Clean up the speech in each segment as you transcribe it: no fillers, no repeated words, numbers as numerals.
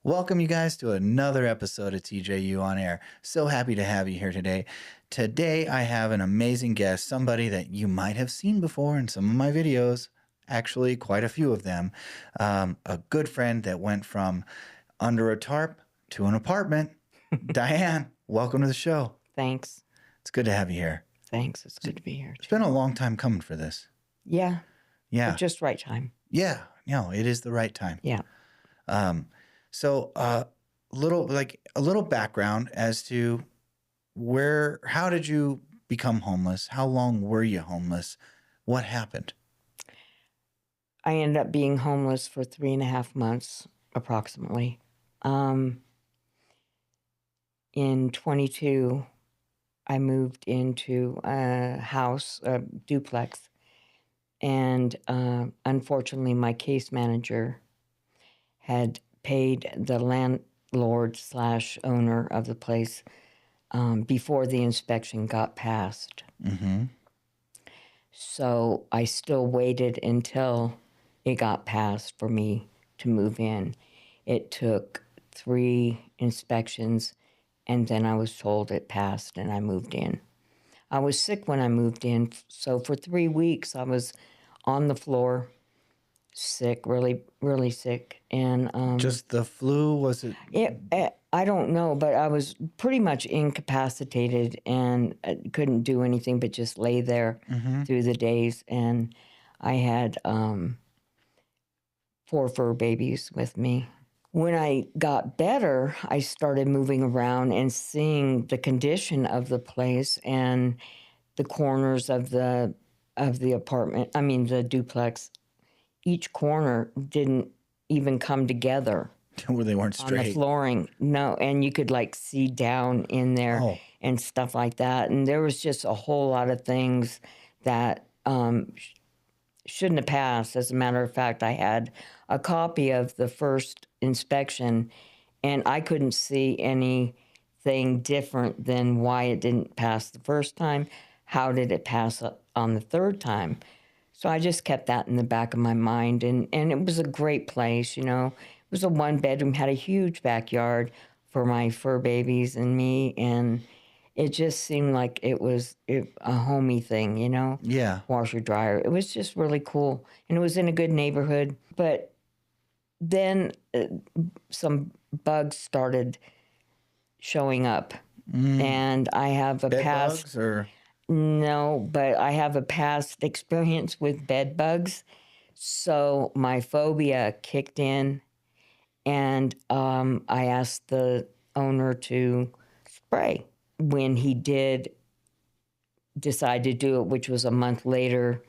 Welcome, you guys, to another episode of TJU on Air. So happy to have you here today. Today, I have an amazing guest, somebody that you might have seen before in some of my videos, actually, quite a few of them. A good friend that went from under a tarp to an apartment. Diane, welcome to the show. Thanks. It's good to have you here. Thanks. It's good to be here. It's been a long time coming for this. Yeah. Yeah. But just right time. Yeah. No, it is the right time. Yeah. So a little background as to how did you become homeless? How long were you homeless? What happened? I ended up being homeless for 3.5 months, approximately. In 22, I moved into a house, a duplex, and unfortunately, my case manager had paid the landlord/owner of the place before the inspection got passed. Mm-hmm. So I still waited until it got passed for me to move in. It took 3 inspections, and then I was told it passed, and I moved in. I was sick when I moved in, so for 3 weeks I was on the floor, sick, really, really sick. And Just the flu, was it? I don't know, but I was pretty much incapacitated and couldn't do anything but just lay there through the days. And I had 4 fur babies with me. When I got better, I started moving around and seeing the condition of the place and the corners of the apartment. I mean, the duplex. Each corner didn't even come together. Where they weren't On the straight. flooring. No, and you could like see down in there and stuff like that. And there was just a whole lot of things that shouldn't have passed. As a matter of fact, I had a copy of the first inspection, and I couldn't see anything different than why it didn't pass the first time. How did it pass on the third time? So I just kept that in the back of my mind, and it was a great place, you know. It was a 1-bedroom, had a huge backyard for my fur babies and me, and it just seemed like it was a homey thing, you know? Yeah. Washer, dryer. It was just really cool, and it was in a good neighborhood. But then some bugs started showing up, and I have a Bed past... bugs or? No, but I have a past experience with bed bugs. So my phobia kicked in, and I asked the owner to spray. When he did decide to do it, which was a month later,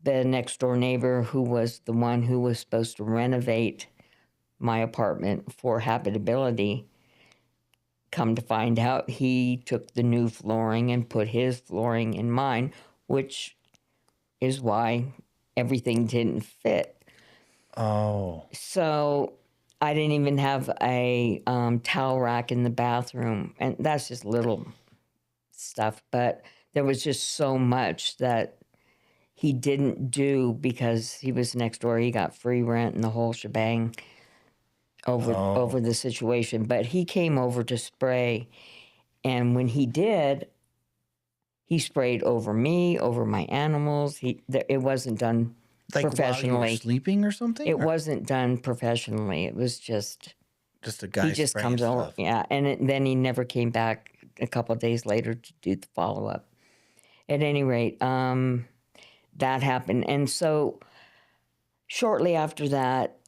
the next door neighbor, who was the one who was supposed to renovate my apartment for habitability, come to find out, he took the new flooring and put his flooring in mine, which is why everything didn't fit. Oh. So I didn't even have a towel rack in the bathroom, and that's just little stuff. But there was just so much that he didn't do because he was next door. He got free rent and the whole shebang over the situation. But he came over to spray, and when he did, he sprayed over me, over my animals. It wasn't done Like professionally. while you were sleeping or something? It wasn't done professionally. It was just a guy he just spraying comes over, stuff. yeah, and then he never came back a couple of days later to do the follow up. At any rate, that happened, and so shortly after that,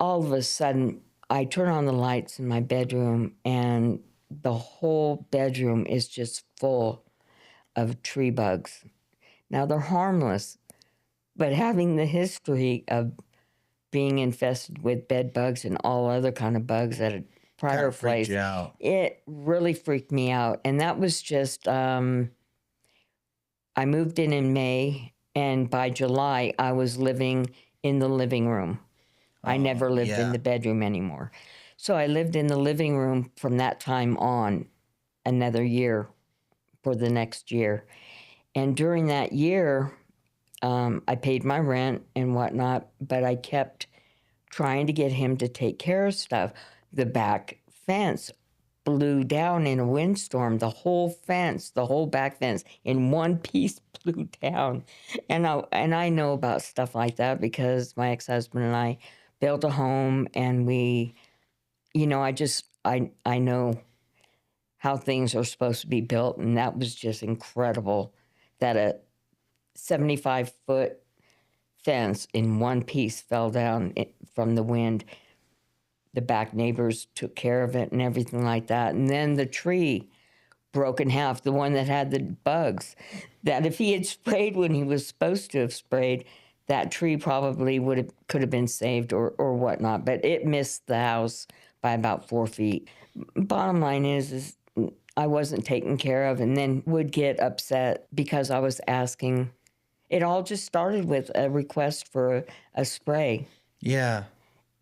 all of a sudden, I turn on the lights in my bedroom, and the whole bedroom is just full of tree bugs. Now, they're harmless, but having the history of being infested with bed bugs and all other kind of bugs at a prior place, you out. it really freaked me out. And that was just, I moved in May, and by July, I was living in the living room. I never lived in the bedroom anymore. So I lived in the living room from that time on, another year for the next year. And during that year, I paid my rent and whatnot, but I kept trying to get him to take care of stuff. The back fence blew down in a windstorm. The whole fence, the whole back fence in one piece blew down. And I know about stuff like that because my ex-husband and I built a home, and we, I know how things are supposed to be built, and that was just incredible that a 75-foot fence in one piece fell down from the wind. The back neighbors took care of it and everything like that. And then the tree broke in half, the one that had the bugs, that if he had sprayed when he was supposed to have sprayed, that tree probably could have been saved or whatnot. But it missed the house by about 4 feet. Bottom line is I wasn't taken care of, and then would get upset because I was asking. It all just started with a request for a spray. Yeah.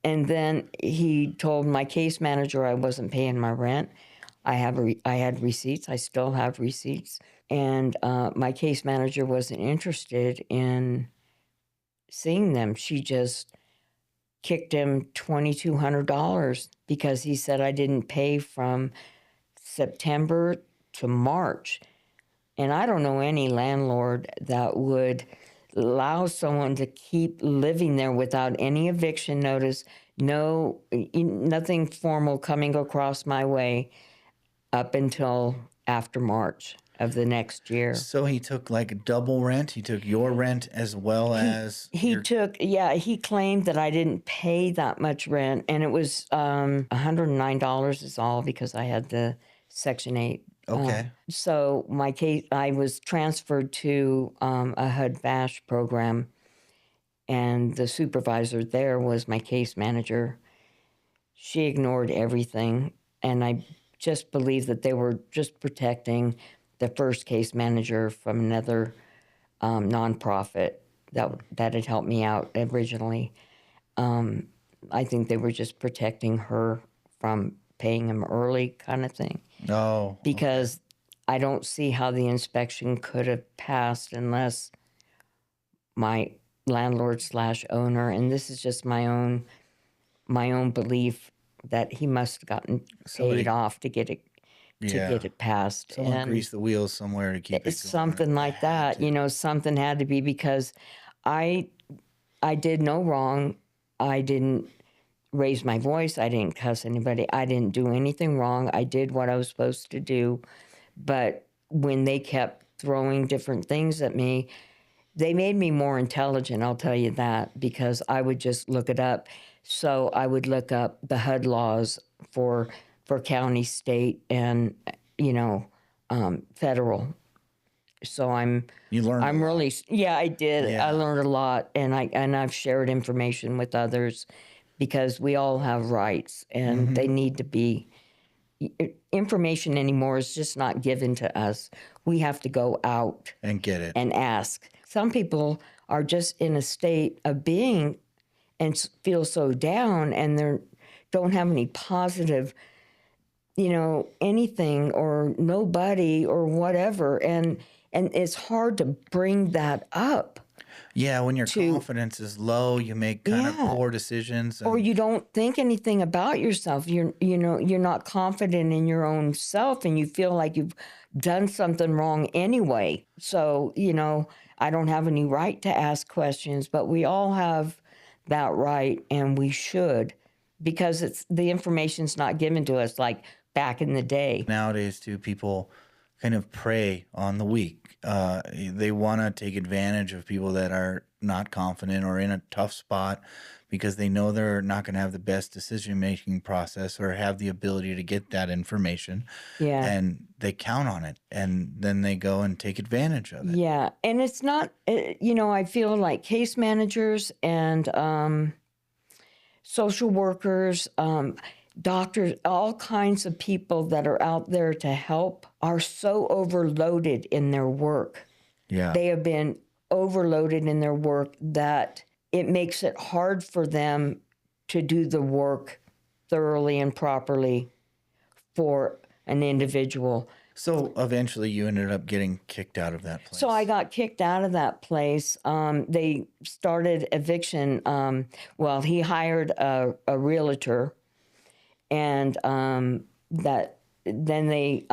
And then he told my case manager I wasn't paying my rent. I had receipts. I still have receipts. And my case manager wasn't interested in seeing them. She just kicked him $2,200 because he said I didn't pay from September to March. And I don't know any landlord that would allow someone to keep living there without any eviction notice, nothing formal coming across my way up until after March of the next year. So he took like double rent. He took your rent as well as he claimed that I didn't pay that much rent, and it was $109 is all because I had the Section 8. Okay. So my case, I was transferred to a HUD-VASH program, and the supervisor there was my case manager. She ignored everything, and I just believe that they were just protecting the first case manager from another nonprofit that had helped me out originally. I think they were just protecting her from paying him early kind of thing. No. Because I don't see how the inspection could have passed unless my landlord / owner, and this is just my own belief, that he must have gotten paid off to get it passed. Someone greased the wheels somewhere to keep it going. Something like that. Something had to be, because I did no wrong. I didn't raise my voice. I didn't cuss anybody. I didn't do anything wrong. I did what I was supposed to do. But when they kept throwing different things at me, they made me more intelligent, I'll tell you that, because I would just look it up. So I would look up the HUD laws for county, state, and, federal. So you learned I'm really, yeah, I did. Yeah. I learned a lot, and I've shared information with others, because we all have rights, and they need to be. Information anymore is just not given to us. We have to go out and get it and ask. Some people are just in a state of being and feel so down, and they don't have any positive, anything or nobody or whatever, and it's hard to bring that up. Yeah, when your confidence is low, you make kind of poor decisions, or you don't think anything about yourself. You're not confident in your own self, and you feel like you've done something wrong anyway. So, I don't have any right to ask questions, but we all have that right, and we should, because the information's not given to us like back in the day. Nowadays, too, people kind of prey on the weak. They want to take advantage of people that are not confident or in a tough spot, because they know they're not going to have the best decision-making process or have the ability to get that information. Yeah. And they count on it, and then they go and take advantage of it. Yeah. And it's not, I feel like case managers and social workers, doctors, all kinds of people that are out there to help are so overloaded in their work. Yeah. They have been overloaded in their work that it makes it hard for them to do the work thoroughly and properly for an individual. So eventually you ended up getting kicked out of that place. So I got kicked out of that place. They started eviction. Well, he hired a realtor, and that then they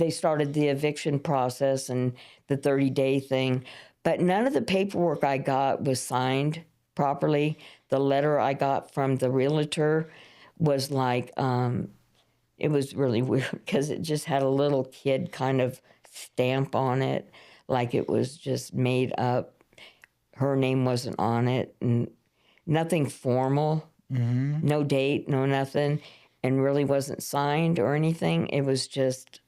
started the eviction process and the 30-day thing. But none of the paperwork I got was signed properly. The letter I got from the realtor was like, it was really weird because it just had a little kid kind of stamp on it, like it was just made up. Her name wasn't on it, and nothing formal, no date, no nothing, and really wasn't signed or anything. It was just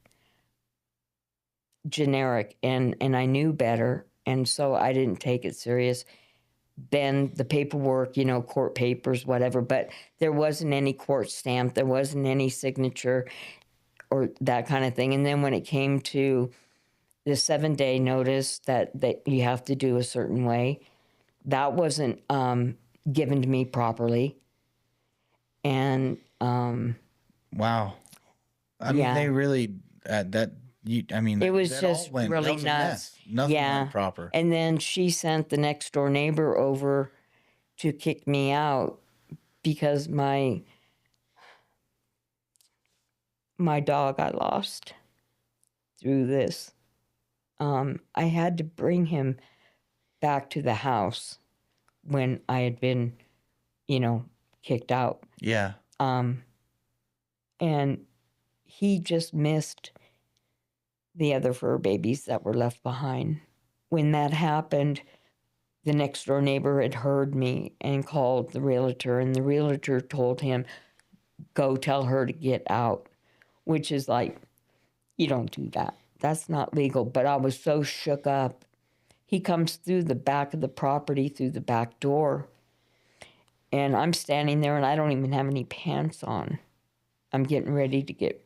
generic, and I knew better, and so I didn't take it serious. Then the paperwork, court papers, whatever, but there wasn't any court stamp, there wasn't any signature or that kind of thing. And then when it came to the 7-day notice that you have to do a certain way, that wasn't given to me properly. And wow. I mean, yeah, they really that you. I mean, it was that just all went. really That was a nuts. mess. Nothing Yeah. went proper. And then she sent the next door neighbor over to kick me out because my dog got lost through this. I had to bring him back to the house when I had been, kicked out. Yeah. And he just missed the other fur babies that were left behind. When that happened, the next door neighbor had heard me and called the realtor, and the realtor told him, go tell her to get out, which is like, you don't do that. That's not legal. But I was so shook up. He comes through the back of the property, through the back door, and I'm standing there and I don't even have any pants on. I'm getting ready to get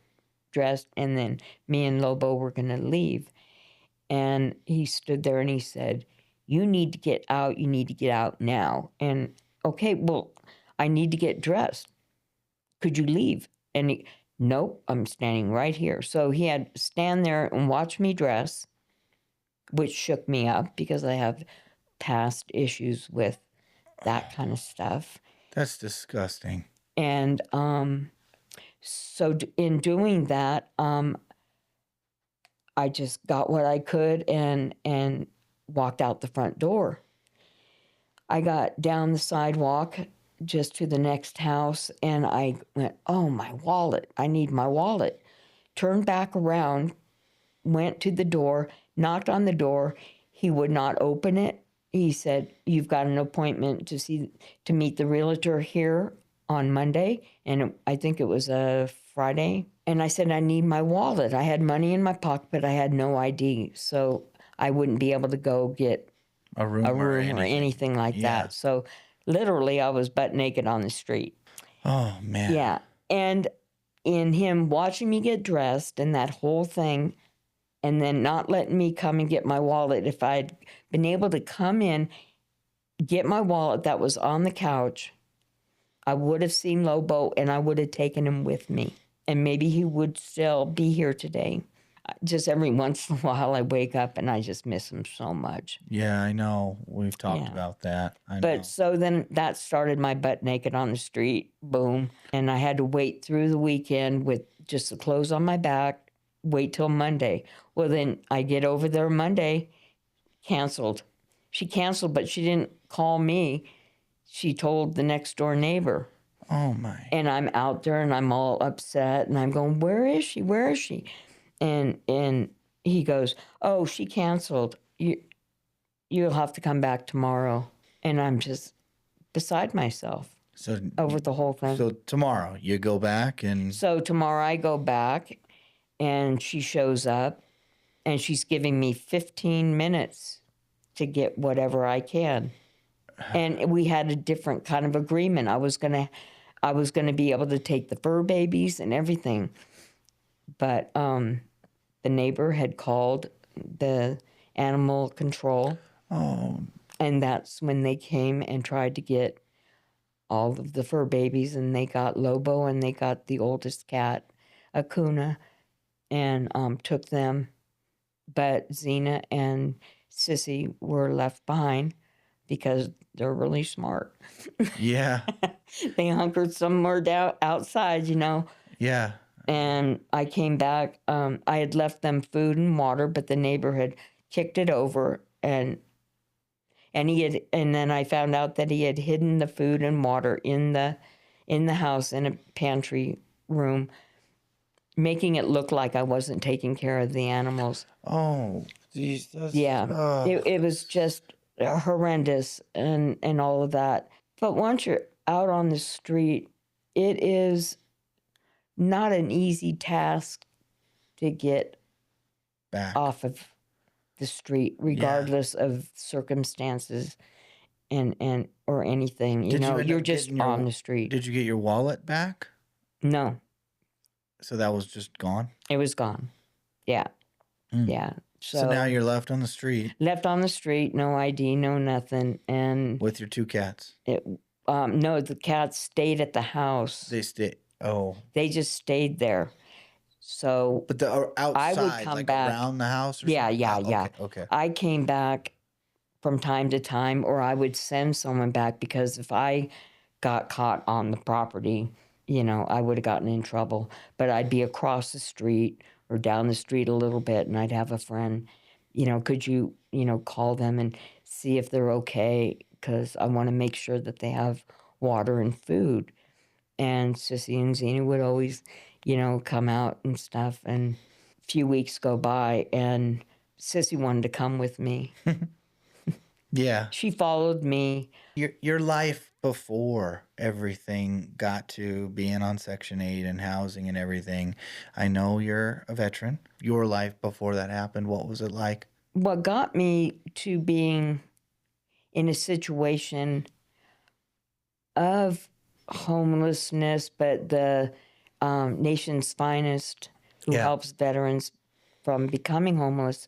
dressed, and then me and Lobo were going to leave. And he stood there and he said, you need to get out. You need to get out now. And okay, well, I need to get dressed. Could you leave? And he, nope, I'm standing right here. So he had to stand there and watch me dress, which shook me up because I have past issues with that kind of stuff. That's disgusting. And so in doing that, I just got what I could and walked out the front door. I got down the sidewalk just to the next house, and I went, oh, my wallet. I need my wallet. Turned back around, went to the door, knocked on the door. He would not open it. He said, you've got an appointment to meet the realtor here on Monday. And I think it was a Friday. And I said, I need my wallet. I had money in my pocket, but I had no ID. So I wouldn't be able to go get A room or anything like Yeah. that. So literally I was butt naked on the street. Oh man. Yeah. And in him watching me get dressed and that whole thing, and then not letting me come and get my wallet. If I'd been able to come in, get my wallet that was on the couch, I would have seen Lobo and I would have taken him with me. And maybe he would still be here today. Just every once in a while I wake up and I just miss him so much. Yeah, I know. We've talked about that. I know. But so then that started my butt naked on the street. Boom. And I had to wait through the weekend with just the clothes on my back, wait till Monday. Well, then I get over there Monday, canceled. She canceled, but she didn't call me. She told the next door neighbor. Oh my. And I'm out there and I'm all upset and I'm going, where is she? Where is she? And he goes, oh, she canceled. You'll have to come back tomorrow. And I'm just beside myself over the whole thing. So tomorrow you go back and... So tomorrow I go back and she shows up and she's giving me 15 minutes to get whatever I can. And we had a different kind of agreement. I was gonna be able to take the fur babies and everything. But the neighbor had called the animal control. Oh. And that's when they came and tried to get all of the fur babies, and they got Lobo and they got the oldest cat, Akuna, and took them. But Xena and Sissy were left behind because they're really smart. Yeah. They hunkered somewhere down outside, Yeah. and I came back. I had left them food and water, but the neighbor had kicked it over, and then I found out that he had hidden the food and water in the house in a pantry room, making it look like I wasn't taking care of the animals. Oh, geez, Yeah, it was just horrendous and all of that. But once you're out on the street, it is not an easy task to get back. off of the street, regardless of circumstances and or anything. Did you end You're up just getting on the street. Did you get your wallet back? No, So that was just gone? it was gone. Yeah, yeah. So now you're left on the street left on the street, no ID, no nothing, and with your 2 cats. no, the cats stayed at the house. They stay. Oh, They just stayed there. So, but the outside, I would come like back. around the house or Yeah, something? yeah, Ah, yeah. Okay. I came back from time to time, or I would send someone back, because if I got caught on the property, I would have gotten in trouble. But I'd be across the street or down the street a little bit, and I'd have a friend, could you, call them and see if they're okay, because I want to make sure that they have water and food. And Sissy and Xena would always, come out and stuff. And a few weeks go by, and Sissy wanted to come with me. Yeah. She followed me. Your life before everything got to being on Section 8 and housing and everything. I know you're a veteran. Your life before that happened, what was it like? What got me to being in a situation of homelessness, but the nation's finest, who Yeah. helps veterans from becoming homeless,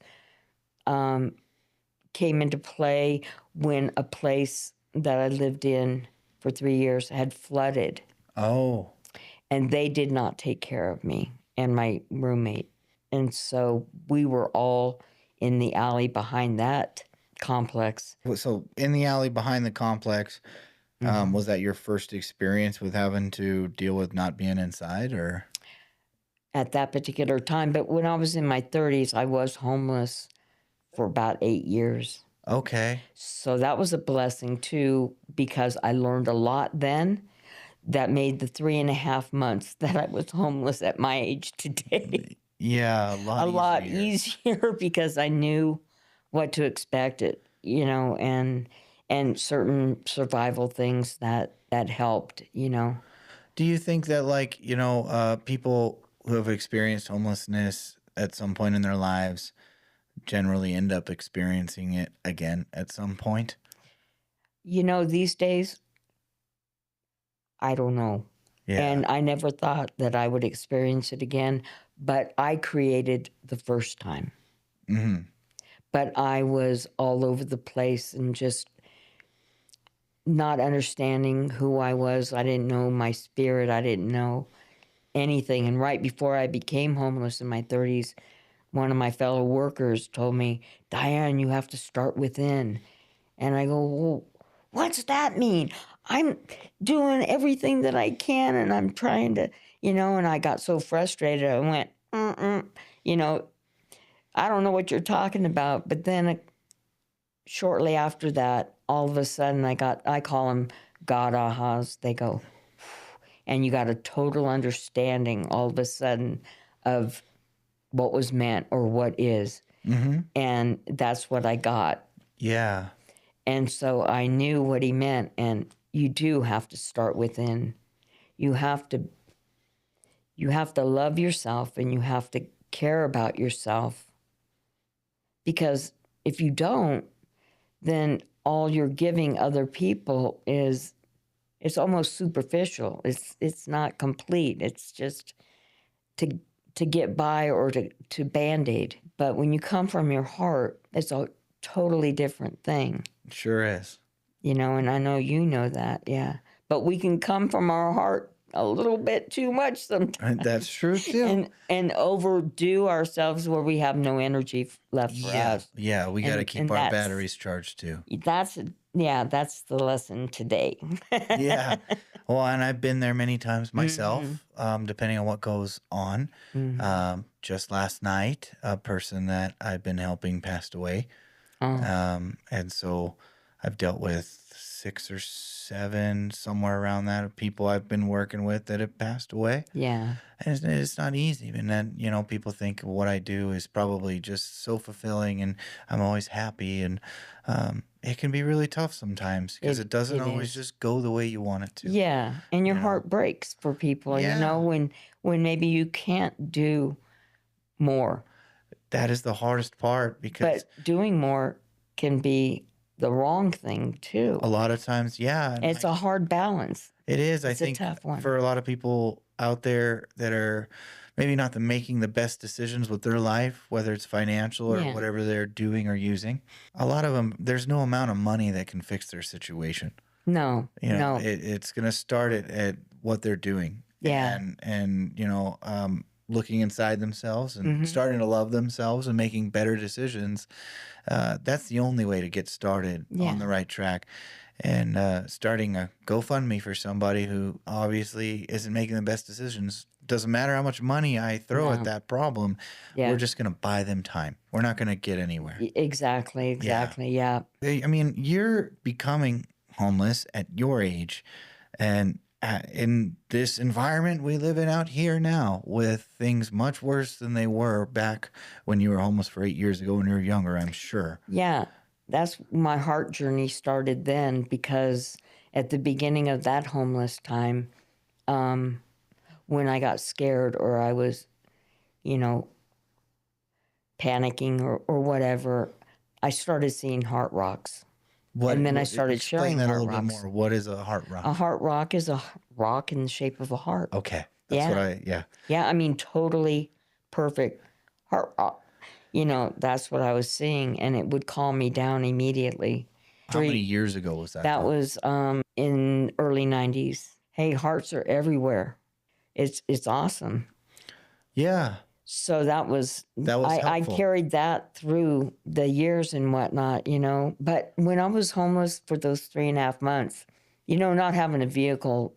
came into play when a place that I lived in for 3 years had flooded. Oh. And they did not take care of me and my roommate. And so we were all in the alley behind that complex. So in the alley behind the complex, was that your first experience with having to deal with not being inside, or? At that particular time. But when I was in my 30s, I was homeless for about 8 years. Okay. So that was a blessing too, because I learned a lot then that made the 3.5 months that I was homeless at my age today Yeah, a lot easier, because I knew what to expect, and certain survival things that helped. Do you think that, like, people who have experienced homelessness at some point in their lives generally end up experiencing it again at some point? These days, I don't know. Yeah. And I never thought that I would experience it again, but I created the first time. Mm-hmm. But I was all over the place and just not understanding who I was. I didn't know my spirit. I didn't know anything. And right before I became homeless in my 30s, one of my fellow workers told me, "Diane, you have to start within." And I go, "Well, what's that mean? I'm doing everything that I can, and I'm trying to, and I got so frustrated. I went, I don't know what you're talking about. But then shortly after that, all of a sudden I call them God ahas. They go, and you got a total understanding all of a sudden of what was meant or what is. Mm-hmm. And that's what I got. Yeah. And so I knew what he meant. And you do have to start within. You have to love yourself, and you have to care about yourself. Because if you don't, then all you're giving other people it's almost superficial. It's not complete. It's just to get by or to Band-Aid. But when you come from your heart, it's a totally different thing. Sure is. And I know you know that, yeah. But we can come from our heart a little bit too much sometimes. That's true too. And overdo ourselves where we have no energy left for Yeah, us. yeah, we got to keep And our batteries charged too. that's the lesson today. Yeah. Well, and I've been there many times Mhm. myself, depending on what goes on. Mhm. Just last night, a person that I've been helping passed away. Oh, And so I've dealt with 6 or 7, somewhere around that, of people I've been working with that have passed away. yeah. And it's not easy. And then, people think what I do is probably just so fulfilling and I'm always happy. And it can be really tough sometimes because it doesn't It always is. just go the way you want it to, Yeah, and your you know? heart breaks for people, Yeah. when maybe you can't do more, That is the hardest part because but doing more can be the wrong thing a too. lot of times, yeah. And It's a hard balance. it is. I It's a think tough one. for a lot of people out there that are maybe not making the best decisions with their life, whether it's financial or Yeah. whatever they're doing or using, a lot of them, there's no amount of money that can fix their situation. No, no. It's going to start at what they're doing Yeah. and looking inside themselves and Mhm. starting to love themselves and making better decisions. That's the only way to get started on the Yeah. right track. And starting a GoFundMe for somebody who obviously isn't making the best decisions. Doesn't matter how much money I throw at No. that problem, we're Yeah. just going to buy them time. We're not going to get anywhere. Exactly, Yeah. exactly, yeah. I mean, you're becoming homeless at your age. And in this environment we live in out here now, with things much worse than they were back when you were homeless for 8 years ago when you were younger, I'm sure. Yeah, that's my heart journey started then because at the beginning of that homeless time, um, when I got scared or I was, you know, panicking or whatever, I started seeing heart rocks. And then I started Explain sharing that a heart little bit rocks. more. What is a heart A rock? heart rock is a rock in the shape of a heart. Okay. That's what Yeah. yeah. Yeah, I mean, totally perfect heart rock. That's what I was seeing, and it would calm me down immediately. How many years ago was that That though? was in early 90s. Hey, hearts are everywhere. It's awesome. Yeah. So that was That was I helpful. carried that through the years and whatnot. But when I was homeless for those 3.5 months, not having a vehicle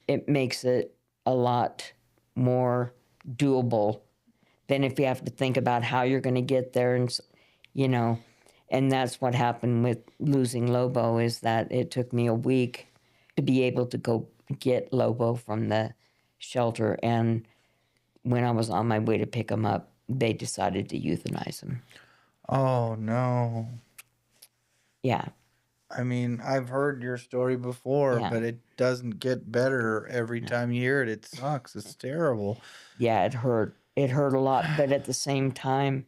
it makes it a lot more doable than if you have to think about how you're going to get there you know and that's what happened with losing Lobo, is that it took me a week to be able to go get Lobo from the shelter, and when I was on my way to pick him up, they decided to euthanize him. Oh no. Yeah. I mean, I've heard your story before, Yeah. but it doesn't get better every No. time you hear it. It sucks. It's terrible. Yeah, it hurt a lot, but at the same time,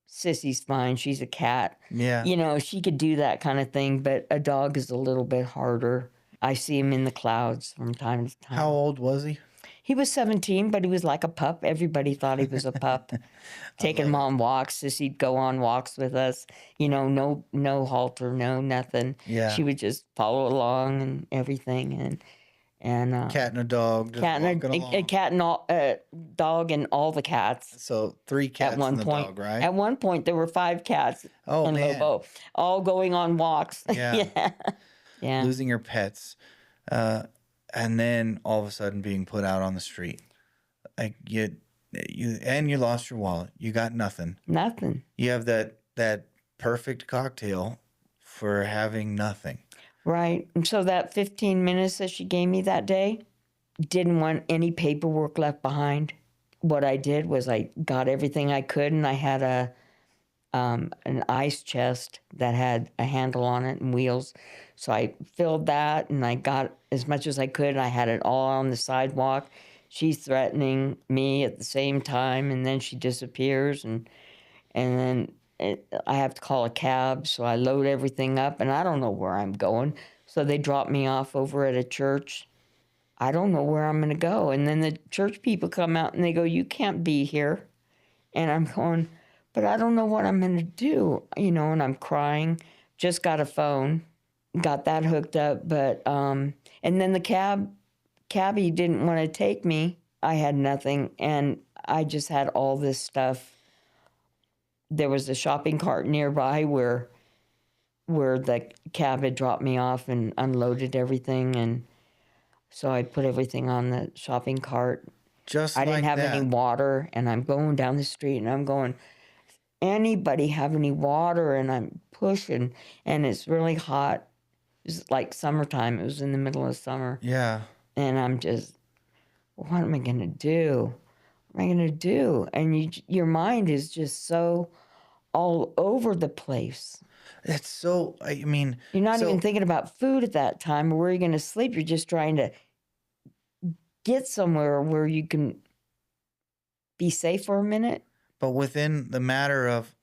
Sissy's fine. She's a cat. Yeah. She could do that kind of thing, but a dog is a little bit harder. I see him in the clouds from time to How time. old was he? He was 17, but he was like a pup. Everybody thought he was a pup. I Taking love him it. on walks. Sissy'd go on walks with us. No halter, no nothing. Yeah. She would just follow along and everything. And Cat and a dog just walking a along. cat and dog and all the cats. So 3 At cats one and the point, dog, right? at one point, there were 5 cats Oh and man. Lobo, all going on walks. Yeah. Yeah, yeah, Losing your pets, uh, and then all of a sudden being put out on the street. Like you lost your wallet. You got nothing. nothing. You have that perfect cocktail for having nothing. Right. And so that 15 minutes that she gave me that day, didn't want any paperwork left behind. What I did was I got everything I could, and I had an ice chest that had a handle on it and wheels. So I filled that, and I got as much as I could. I had it all on the sidewalk. She's threatening me at the same time, and then she disappears, and then I have to call a cab. So I load everything up, and I don't know where I'm going. So they drop me off over at a church. I don't know where I'm going to go. And then the church people come out and they go, "You can't be here." And I'm going, "But I don't know what I'm going to do," and I'm crying. Just got a phone got that hooked up. But and then the cabbie didn't want to take me. I had nothing, and I just had all this stuff. There was a shopping cart nearby where the cab had dropped me off and unloaded everything, and so I put everything on the shopping cart. Just I didn't like have any that. water, and I'm going down the street, and I'm going, anybody have any water? And I'm pushing, and it's really hot. It's like summertime. It was in the middle of summer. Yeah. And I'm just, what am I going to do? What am I going to do? And your mind is just so all over the place. It's so, I mean, You're not even so, thinking about food at that time or where you're going to sleep. You're just trying to get somewhere where you can be safe for a minute. but within the matter of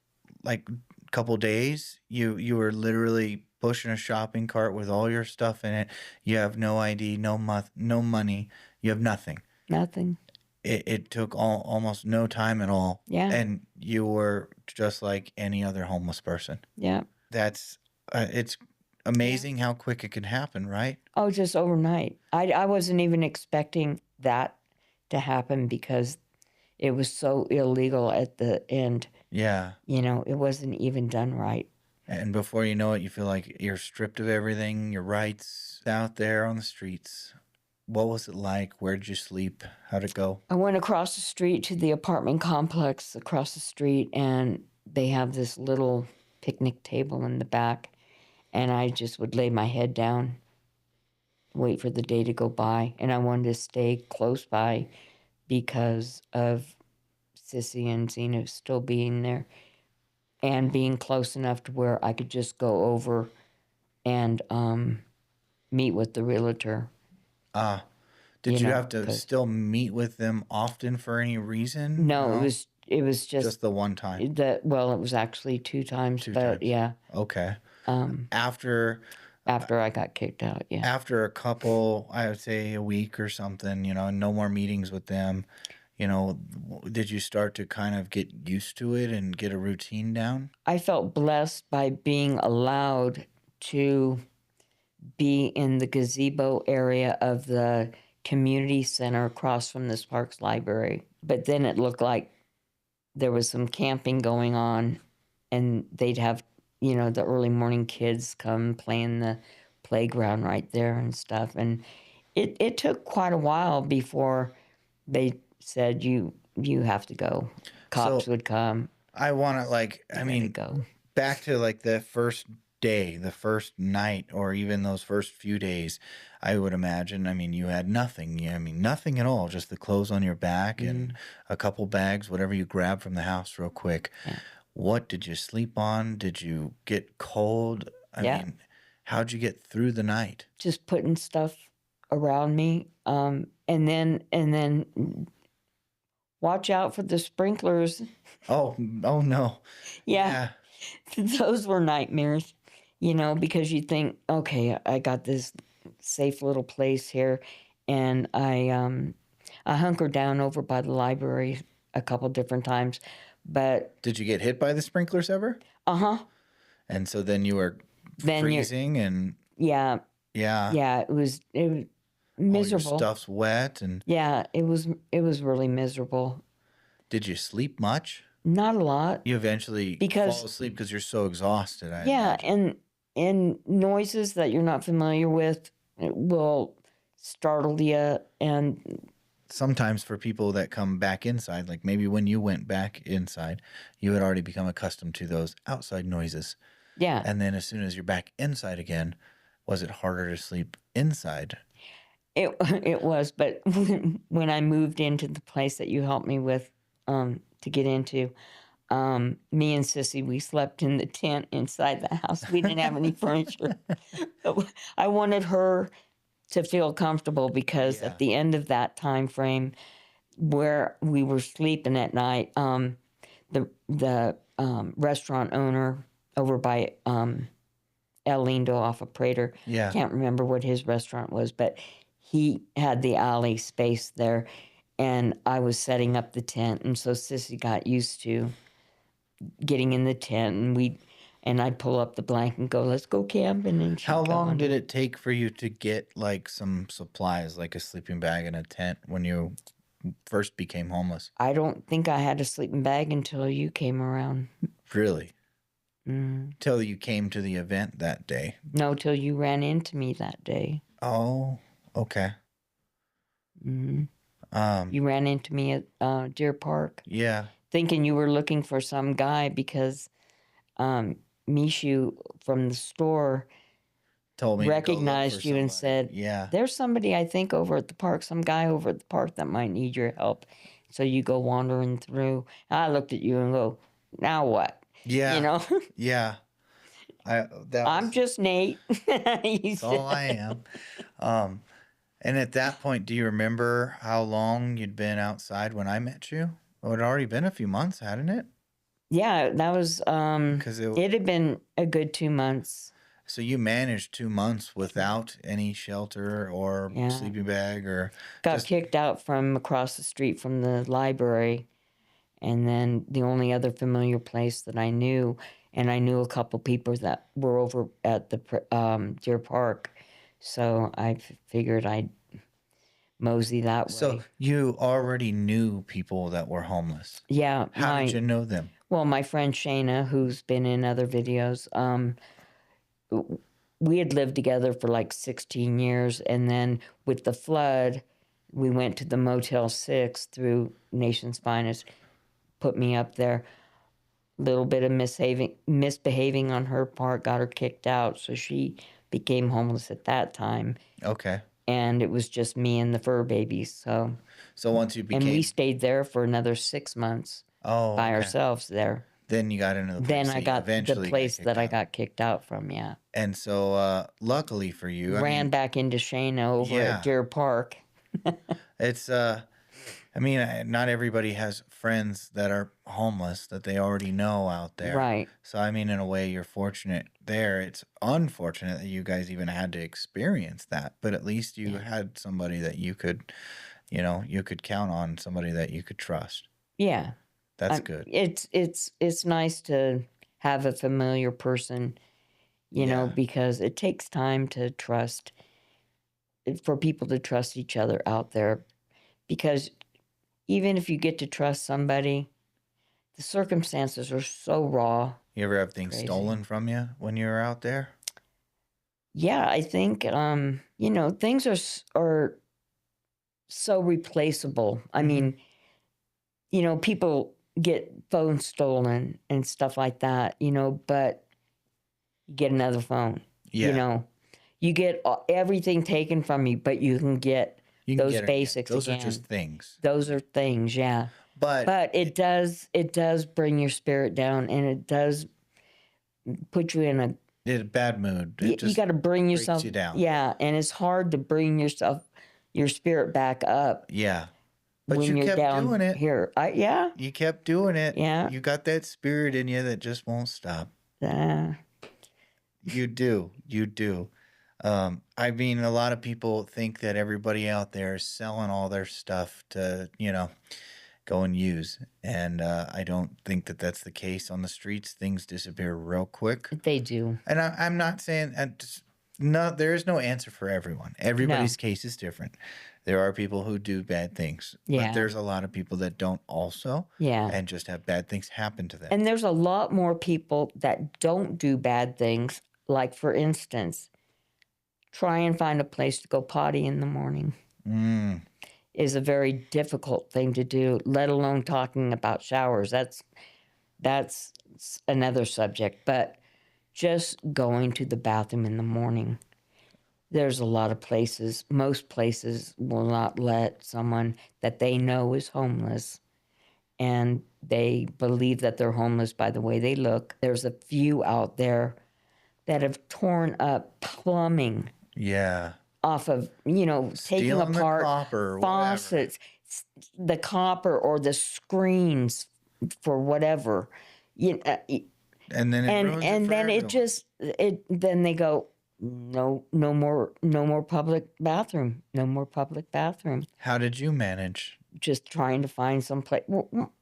like a couple days, you were literally pushing a shopping cart with all your stuff in it. You have no ID, no money. You have nothing. Nothing. It took almost no time at all. Yeah. And you were just like any other homeless person. Yeah. That's it's amazing how quick it can happen, right? Oh, just overnight. I wasn't even expecting that to happen because it was so illegal at the end. Yeah. You know, it wasn't even done right. And before you know it, you feel like you're stripped of everything, your rights out there on the streets. What was it like? Where did you sleep? How'd it go? I went across the street to the apartment complex across the street, and they have this little picnic table in the back, and I just would lay my head down, wait for the day to go by, and I wanted to stay close by because of Sissy and Zena still being there and being close enough to where I could just go over and meet with the realtor. Did you have to still meet with them often for any reason? No, it was just the one time. Well, it was actually 2 times, Two but times. yeah. Okay. After I got kicked out, yeah. after a couple, I would say a week or something, no more meetings with them, did you start to kind of get used to it and get a routine down? I felt blessed by being allowed to be in the gazebo area of the community center across from the Sparks Library. But then it looked like there was some camping going on, and they'd have, the early morning kids come play in the playground right there and stuff. And it took quite a while before they said, you have to go. Cops would come. I want to go. Back to like the first day, the first night, or even those first few days, I would imagine, you had nothing. Nothing at all, just the clothes on your back and a couple bags, whatever you grabbed from the house real quick. Yeah. What did you sleep on? Did you get cold? How'd you get through the night? Just putting stuff around me. And then watch out for the sprinklers. Oh no. Yeah. Those were nightmares, because you think, okay, I got this safe little place here. And I hunkered down over by the library a couple different times. But did you get hit by the sprinklers ever? Uh-huh. And so then you were freezing and yeah. It was miserable. All your stuff's wet and it was really miserable. Did you sleep much? Not a lot. You eventually fall asleep because you're so exhausted. I imagine. and noises that you're not familiar with will startle you. And sometimes for people that come back inside, like maybe when you went back inside, you had already become accustomed to those outside noises. Yeah. And then as soon as you're back inside again, was it harder to sleep inside? It was, but when I moved into the place that you helped me with to get into, me and Sissy, we slept in the tent inside the house. We didn't have any furniture. I wanted her to feel comfortable because at the end of that time frame where we were sleeping at night, the restaurant owner over by El Lindo off of Prater, can't remember what his restaurant was, but he had the alley space there, and I was setting up the tent, and so Sissy got used to getting in the tent, And I'd pull up the blanket and go, let's go camping. And How she'd go long did under. it take for you to get like some supplies, like a sleeping bag and a tent when you first became homeless? I don't think I had a sleeping bag until you came around. Really? Mm. Till you came to the event that day? No, till you ran into me that day. Oh, okay. Mm. Um, You ran into me at Deer Park, yeah. thinking you were looking for some guy because Mishu from the store Told me to go look for recognized you and somebody. said, Yeah. there's somebody I think over at the park, some guy over at the park that might need your help. So you go wandering through. I looked at you and go, now what? You Yeah. know, Yeah. I'm just Nate. That's all I am. Um, and at that point, do you remember how long you'd been outside when I met you? Oh, it had already been a few months, hadn't it? Yeah, that was, Because it had been a good 2 months. so you managed 2 months without any shelter or Yeah. sleeping bag or Got just kicked out from across the street from the library. And then the only other familiar place that I knew, and I knew a couple people that were over at the Deer Park. So I figured I'd mosey that so way. you already knew people that were homeless. Yeah, How did you know them? my friend Shayna, who's been in other videos, we had lived together for like 16 years. And then with the flood, we went to the Motel 6 through Nation's Finest, put me up there. Little bit of misbehaving on her part got her kicked out. So she became homeless at that time. Okay. And it was just me and the fur babies. So once you and we became stayed there for another 6 months oh, by okay. ourselves there. Then you got into the place Then that I you got the eventually got place kicked that I out. got kicked out from, yeah. And so luckily for you, I Ran mean, back into Shayna over at yeah. Deer Park. It's I mean, not everybody has friends that are homeless that they already know out there. Right. So I mean, in a way, you're fortunate there. It's unfortunate that you guys even had to experience that, but at least you Yeah. had somebody that you could, you could count on, somebody that you could trust. Yeah. That's good. It's nice to have a familiar person, Yeah. because it takes time to trust, for people to trust each other out there. Because even if you get to trust somebody, the circumstances are so raw. You ever have things Crazy. stolen from you when you were out there? Yeah, I think things are so replaceable. I mean, people get phones stolen and stuff like that, but you get another phone. Yeah. You get everything taken from you, but you can get You can those get it again. basics Those again. are just things. Those are things, yeah. But it does bring your spirit down, and it does put you in a bad mood. It you got to bring breaks yourself you down. Yeah, and it's hard to bring your spirit back up. Yeah. But when you you're kept down doing it. here. You kept doing it. Yeah. You got that spirit in you that just won't stop. Uh, You do. You do. I mean, a lot of people think that everybody out there is selling all their stuff to, go and use. And I don't think that that's the case on the streets. Things disappear real quick. they do. And I'm not saying no, there is no answer for everyone. Everybody's case is different. There are people who do bad things, Yeah. but there's a lot of people that don't also, Yeah. and just have bad things happen to them. And there's a lot more people that don't do bad things. Like, for instance, try and find a place to go potty in the morning is a very difficult thing to do, let alone talking about showers. That's another subject. But just going to the bathroom in the morning, there's a lot of places. Most places will not let someone that they know is homeless, and they believe that they're homeless by the way they look. There's a few out there that have torn up plumbing. Yeah. Off of, taking Stealing apart the copper, faucets, the copper or the screens for whatever. And then it ruins it for then it everyone. just then they go, no more public bathroom, no more public bathroom. How did you manage? Just trying to find some place. Well,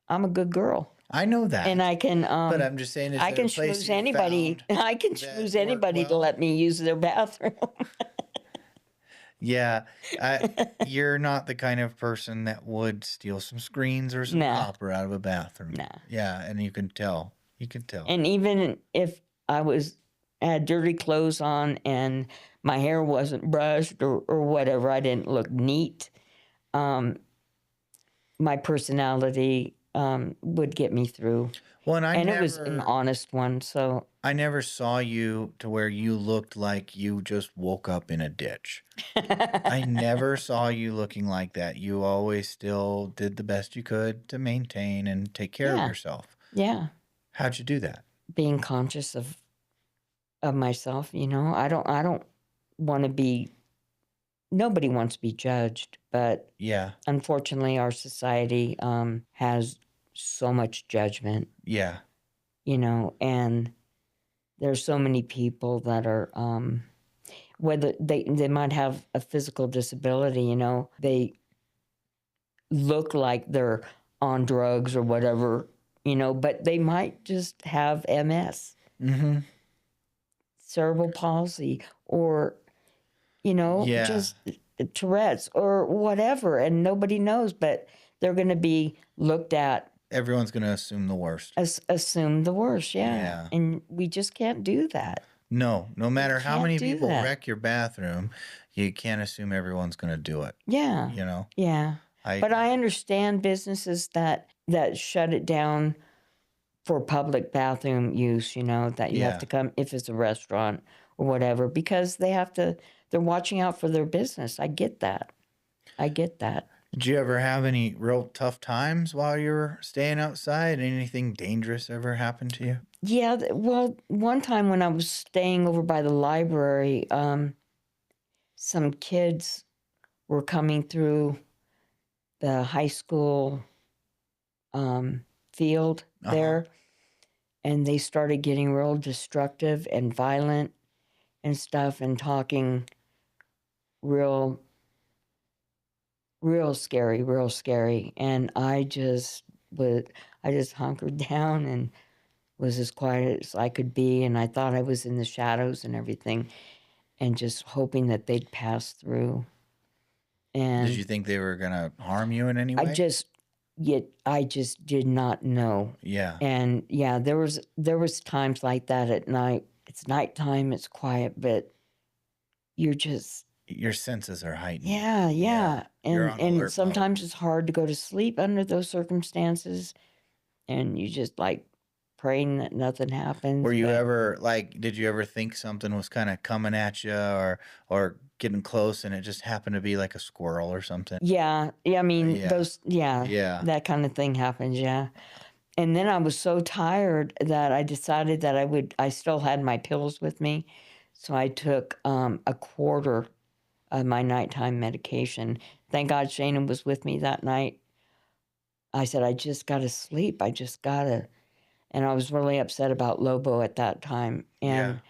I'm a good girl. I know that. And But I'm just saying, is I there a can place schmooze you anybody. found I can that schmooze worked anybody to well? let me use their bathroom. Yeah, you're not the kind of person that would steal some screens or some Nah, copper out of a bathroom. nah. Yeah, and you can tell. You can tell. And even if I had dirty clothes on and my hair wasn't brushed or whatever, I didn't look neat. Um, my personality would get me through, Well, and and it was an honest one. So I never saw you to where you looked like you just woke up in a ditch. I never saw you looking like that. You always still did the best you could to maintain and take care of yeah, yourself. yeah, How'd you do that? being conscious of myself. I don't want to be. Nobody wants to be judged, but Yeah, unfortunately, our society has so much judgment. yeah, And there's so many people that are whether they might have a physical disability, they look like they're on drugs or whatever, but they might just have MS, mm-hmm, cerebral palsy, or yeah. just Tourette's or whatever, and nobody knows, but they're going to be looked at. Everyone's gonna assume the worst. Assume the worst, yeah, Yeah. and we just can't do that. No, no We matter how can't many do people that. wreck your bathroom, you can't assume everyone's gonna do it. Yeah, You know, yeah. I But I understand businesses that shut it down for public bathroom use, that you have yeah. to come if it's a restaurant or whatever, because they're watching out for their business. I get that. I get that. Did you ever have any real tough times while you were staying outside? Anything dangerous ever happened to you? Yeah, well, one time when I was staying over by the library, some kids were coming through the high school field Uh-huh. there, and they started getting real destructive and violent and stuff, and talking real real scary. And I just hunkered down and was as quiet as I could be, and I thought I was in the shadows and everything, and just hoping that they'd pass through. Did And you think they were gonna harm you in any I way? just yet I just did not know. Yeah. And yeah, there was times like that at night. It's nighttime, it's quiet, but you're just Your senses are heightened. yeah, Yeah. yeah. You're And on and alert mode. sometimes it's hard to go to sleep under those circumstances, and you just like praying that nothing happens. Were you But ever like, did you ever think something was kind of coming at you or getting close and it just happened to be like a squirrel or something? yeah, yeah, I mean Yeah. Yeah. that kind of thing happens, yeah. And then I was so tired that I decided that I still had my pills with me. So I took a quarter of my nighttime medication. Thank God Shana was with me that night. I said, I just got to sleep. I just got to. And I was really upset about Lobo at that time. Yeah. And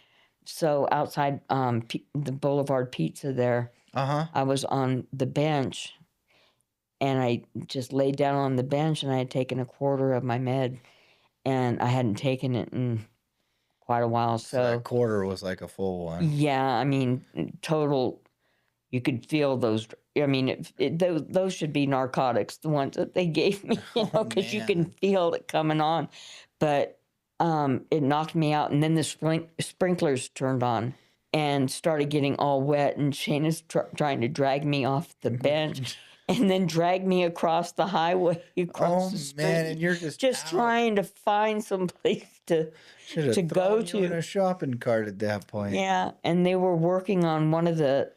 so outside the Boulevard Pizza there, Uh-huh. I was on the bench, and I just laid down on the bench, and I had taken a quarter of my med, and I hadn't taken it in quite a while. So that So quarter was like a full one. yeah, I mean, total, you could feel those. I mean, those should be narcotics, the ones that they gave me, Oh because you can man. feel it coming on. But it knocked me out, and then the sprinklers turned on and started getting all wet, and Shayna's trying to drag me off the bench and then drag me across the highway, across Oh the man, street, and you're just just out. trying to find some place Should to have go thrown you in to. a shopping cart at that point. Yeah, and they were working on one of the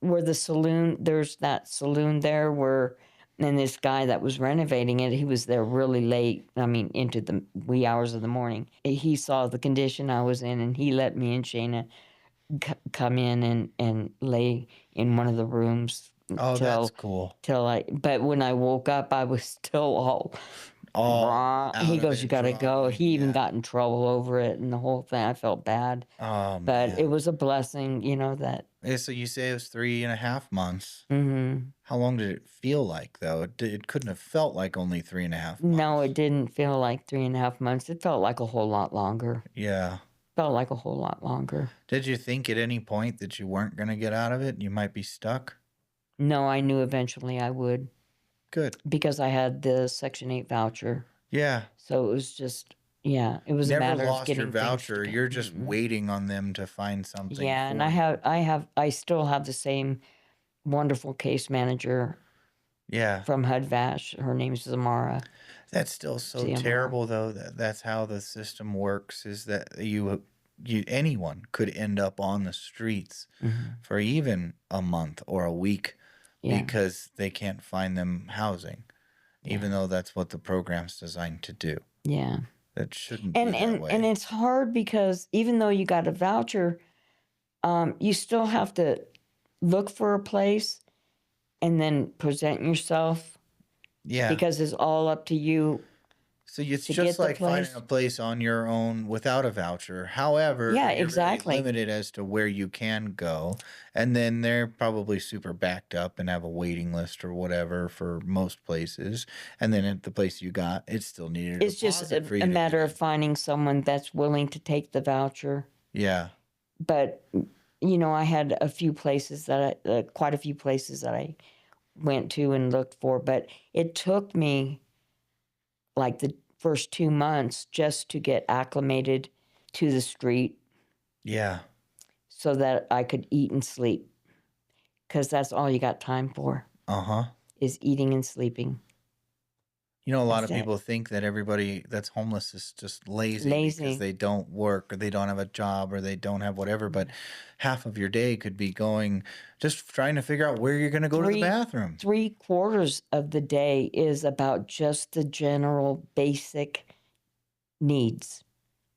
where the saloon. There's that saloon there where, and this guy that was renovating it, he was there really late. I mean, into the wee hours of the morning. He saw the condition I was in, and he let me and Shayna come in and lay in one of the rooms Oh, that's till cool. till I. But when I woke up, I was still all He out of goes, "You it, gotta go." drawing. He even Yeah. got in trouble over it and the whole thing. I felt bad, Oh but it man. was a blessing, that. Yeah, so you say it was 3.5 months. Mhm. How long did it feel like though? It couldn't have felt like only 3.5 months. No, it didn't feel like 3.5 months. It felt like a whole lot longer. Yeah. Felt like a whole lot longer. Did you think at any point that you weren't gonna get out of it? You might be stuck? No, I knew eventually I would Good. because I had the Section 8 voucher. Yeah. So it was just, yeah, it was a Never matter of lost your getting things voucher. together. You're just waiting on them to find something Yeah, and for you. I still have the same wonderful case manager Yeah. from HUD-VASH. Her name's Zamara. That's still so ZMR. terrible though. That's how the system works, is that you anyone could end up on the streets Hmm. for even a month or a week Yeah, because they can't find them housing, even yeah, though that's what the program's designed to do. yeah. That shouldn't be And that and and way. it's hard because even though you got a voucher, you still have to look for a place and then present yourself Yeah. because it's all up to you So it's to just get the like finding a place. place on your own without a voucher. However, Yeah, you're very exactly. limited as to where you can go. And then they're probably super backed up and have a waiting list or whatever for most places. And then at the place you got, it still needed a It's just deposit for a you to get matter of in. finding someone that's willing to take the voucher. Yeah. But I had a few places quite a few places that I went to and looked for, but it took me like the first 2 months just to get acclimated to the street Yeah. so that I could eat and sleep because that's all you got time for Uh huh. is eating and sleeping. You know, a lot That's of it. people think that everybody that's homeless is just lazy because Lazy. they don't work or they don't have a job or they don't have whatever. But half of your day could be going just trying to figure out where you're going to go to the Three bathroom. 3/4 of the day is about just the general basic needs: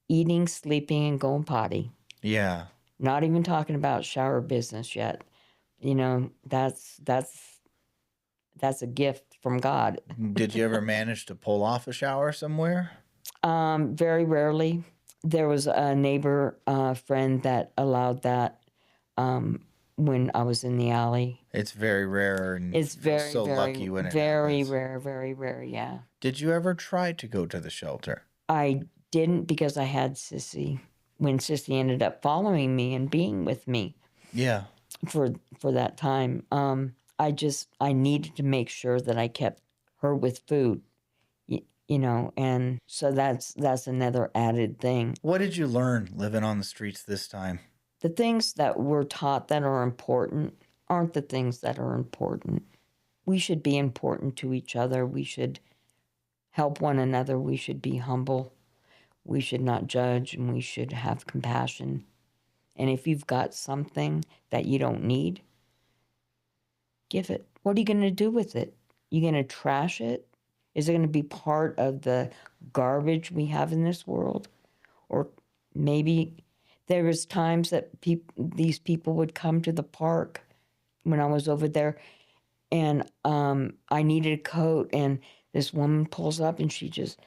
eating, sleeping, and going potty. Yeah. Not even talking about shower business yet. That's a gift from God. Did you ever manage to pull off a shower somewhere? Very rarely. There was a neighbor friend that allowed that um, when I was in the alley. It's very rare and It's you feel very, so very, lucky when it very happens. rare, very rare. Yeah, Did you ever try to go to the shelter? I didn't because I had Sissy. When Sissy ended up following me and being with me Yeah. for that time, I needed to make sure that I kept her with food. And so that's another added thing. What did you learn living on the streets this time? The things that we're taught that are important aren't the things that are important. We should be important to each other. We should help one another. We should be humble. We should not judge, and we should have compassion. And if you've got something that you don't need, give it. What are you going to do with it? You going to trash it? Is it going to be part of the garbage we have in this world? Or maybe there was times that these people would come to the park when I was over there, and I needed a coat, and this woman pulls up and she just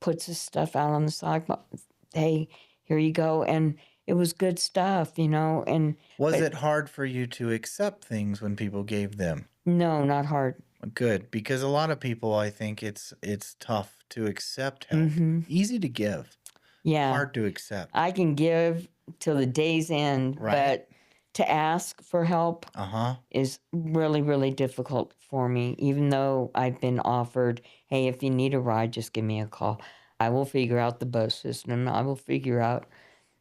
puts this stuff out on the sidewalk. Hey, here you go. And it was good stuff, and Was but it hard for you to accept things when people gave them? no, not hard. Good, because a lot of people, I think it's tough to accept help. Mm-hmm. Easy to give, Yeah, hard to accept. I can give till the day's end, Right? but to ask for help Uh-huh. is really, really difficult for me, even though I've been offered, hey, if you need a ride, just give me a call. I will figure out the bus system. I will figure out,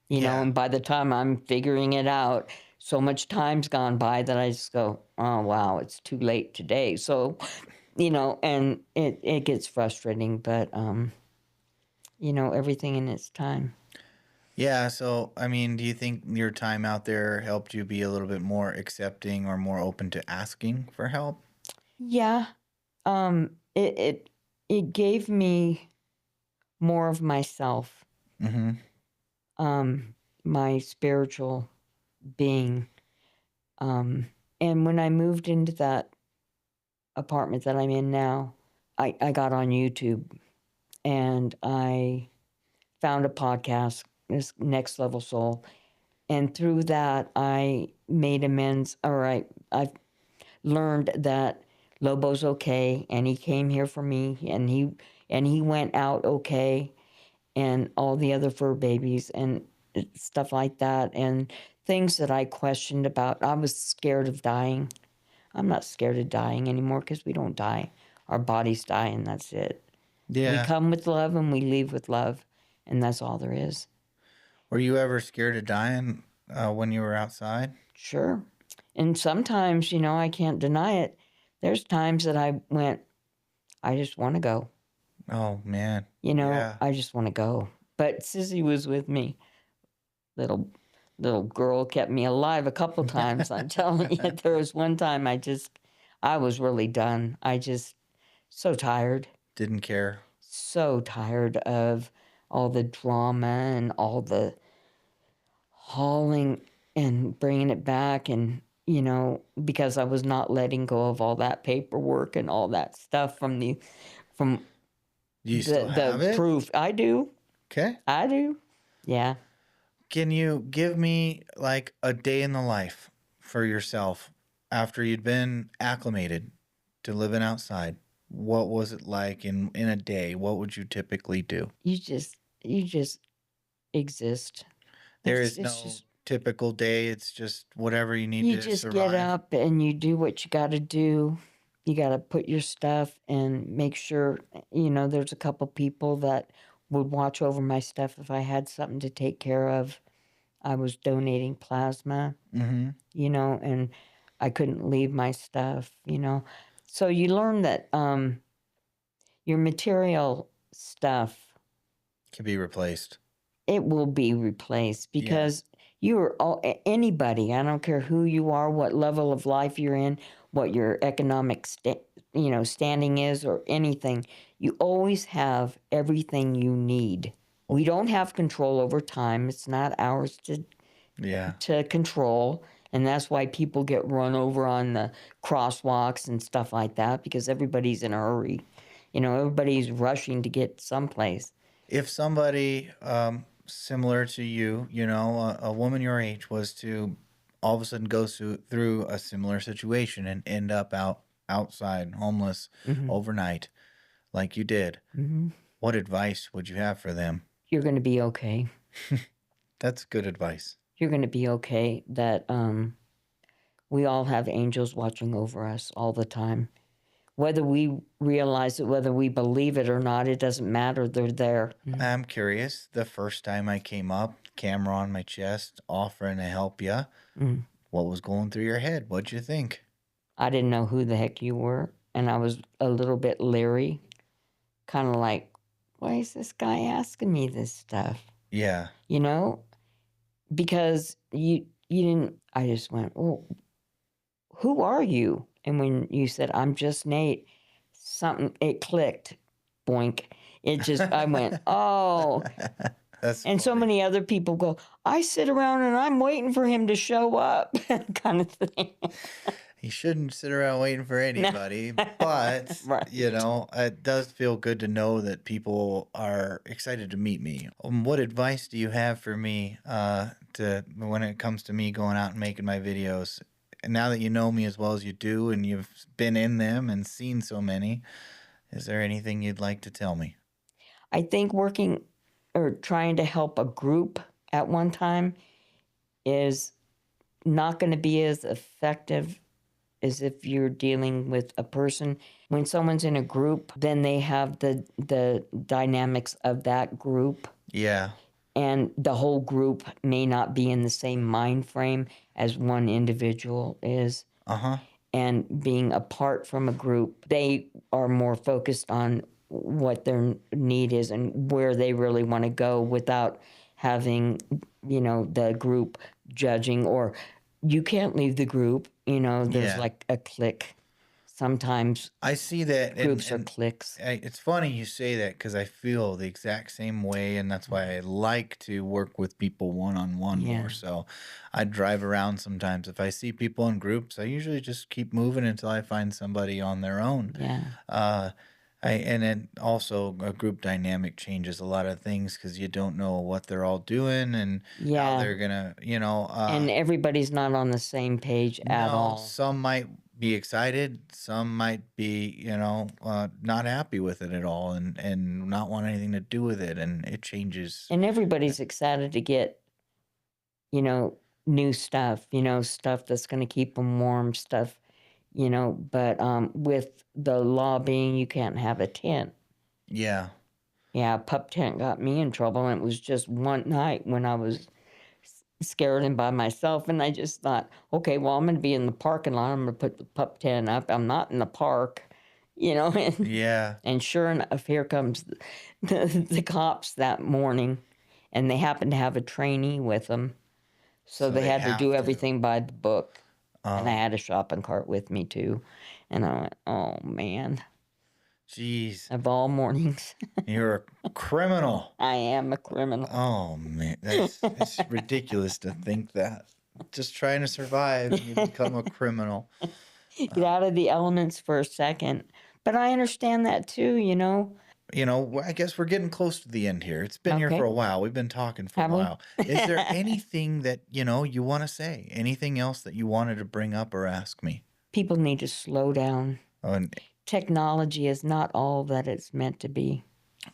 Yeah. and by the time I'm figuring it out, so much time's gone by that I just go, oh, wow, it's too late today. So, and it gets frustrating, but, everything in its time. Yeah, so I mean, do you think your time out there helped you be a little bit more accepting or more open to asking for help? Yeah. It gave me more of myself, Mm-hmm. my spiritual being. And when I moved into that apartment that I'm in now, I got on YouTube and I found a podcast, this Next Level Soul. And through that, I made amends. All right, I've learned that Lobo's okay, and he came here for me, and he went out okay, and all the other fur babies and stuff like that, and things that I questioned about. I was scared of dying. I'm not scared of dying anymore because we don't die. Our bodies die, and that's it. We Yeah. come with love and we leave with love, and that's all there is. Were you ever scared of dying when you were outside? Sure. And sometimes, I can't deny it. There's times that I went, I just want to go. Oh, man. Yeah. I just want to go. But Sissy was with me. Little girl kept me alive a couple times. I'm telling you, there was one time I was really done. So tired. Didn't care. So tired of all the drama and all the hauling and bringing it back, and because I was not letting go of all that paperwork and all that stuff from Do you still have the it? proof. I do. Okay. I do. Yeah. Can you give me like a day in the life for yourself after you'd been acclimated to living outside? What was it like in a day? What would you typically do? You just exist. There It's is no just typical day. It's just whatever you need you to just survive. get up and you do what you got to do. You got to put your stuff and make sure, there's a couple people that would watch over my stuff if I had something to take care of. I was donating plasma, Mm-hmm. and I couldn't leave my stuff, So you learn that your material stuff, Can be replaced. it will be replaced Yeah. because you are anybody. I don't care who you are, what level of life you're in, what your economic standing is, or anything. You always have everything you need. We don't have control over time. It's not ours Yeah. to control, and that's why people get run over on the crosswalks and stuff like that, because everybody's in a hurry. Everybody's rushing to get someplace. If somebody similar to you, a woman your age was to all of a sudden go through a similar situation and end up outside homeless overnight like you did, what advice would you have for them? You're going to be okay. That's good advice. You're going to be okay. That we all have angels watching over us all the time. Whether we realize it, whether we believe it or not, it doesn't matter. They're there. I'm curious. The first time I came up, camera on my chest, offering to help you, what was going through your head? What'd you think? I didn't know who the heck you were, and I was a little bit leery, kind of like, why is this guy asking me this stuff? Yeah. Because you didn't. I just went, well, who are you? And when you said, I'm just Nate, it clicked. Boink. I went, oh. That's and funny. So many other people go, I sit around and I'm waiting for him to show up, kind of thing. He shouldn't sit around waiting for anybody, but, Right. It does feel good to know that people are excited to meet me. What advice do you have for me when it comes to me going out and making my videos? And now that you know me as well as you do and you've been in them and seen so many, is there anything you'd like to tell me? I think working or trying to help a group at one time is not going to be as effective as if you're dealing with a person. When someone's in a group, then they have the dynamics of that group. Yeah. And the whole group may not be in the same mind frame as one individual is. Uh-huh. And being apart from a group, they are more focused on what their need is and where they really want to go without having, the group judging, or you can't leave the group. There's like a clique. Sometimes I see that groups are cliques. It's funny you say that because I feel the exact same way, and that's why I like to work with people one-on-one more. So I drive around sometimes. If I see people in groups, I usually just keep moving until I find somebody on their own. Yeah. And then also a group dynamic changes a lot of things because you don't know what they're all doing and how Yeah. they're gonna, And everybody's not on the same page at no, all. some might be excited, some might be, not happy with it at all and not want anything to do with it, and it changes. And everybody's excited to get, you know, new stuff, stuff that's going to keep them warm, stuff, but with the law being you can't have a tent. Yeah. Yeah, a pup tent got me in trouble, and it was just one night when I was scared and by myself, and I just thought, okay, well, I'm going to be in the parking lot. I'm going to put the pup tent up. I'm not in the park, and Yeah. and sure enough, here comes the cops that morning, and they happened to have a trainee with them, so So they they had to have do to. everything by the book. And I Oh, had a shopping cart with me too, and I went, oh man, jeez. of all mornings, You're a criminal. I am a criminal. Oh man, it's ridiculous to think that. Just trying to survive, you become a criminal. Get out of the elements for a second. But I understand that too. I guess we're getting close to the end here. It's been here for Okay. a while. We've been talking for a Have we? while. Is there anything that, you want to say? Anything else that you wanted to bring up or ask me? People need to slow down. Oh, and Technology is not all that it's meant to be.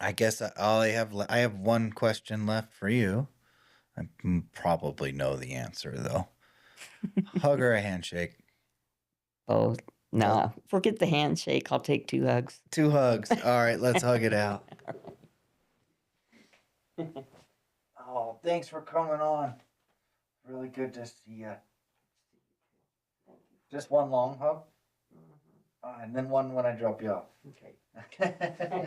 I guess I have one question left for you. Probably know the answer though. Hug or a handshake? Both. Both. Nah, forget the handshake. I'll take 2 hugs. 2 hugs. All right, let's hug it out. Oh, thanks for coming on. Really good to see you. Just one long hug, and then one when I drop you off. Okay. Okay.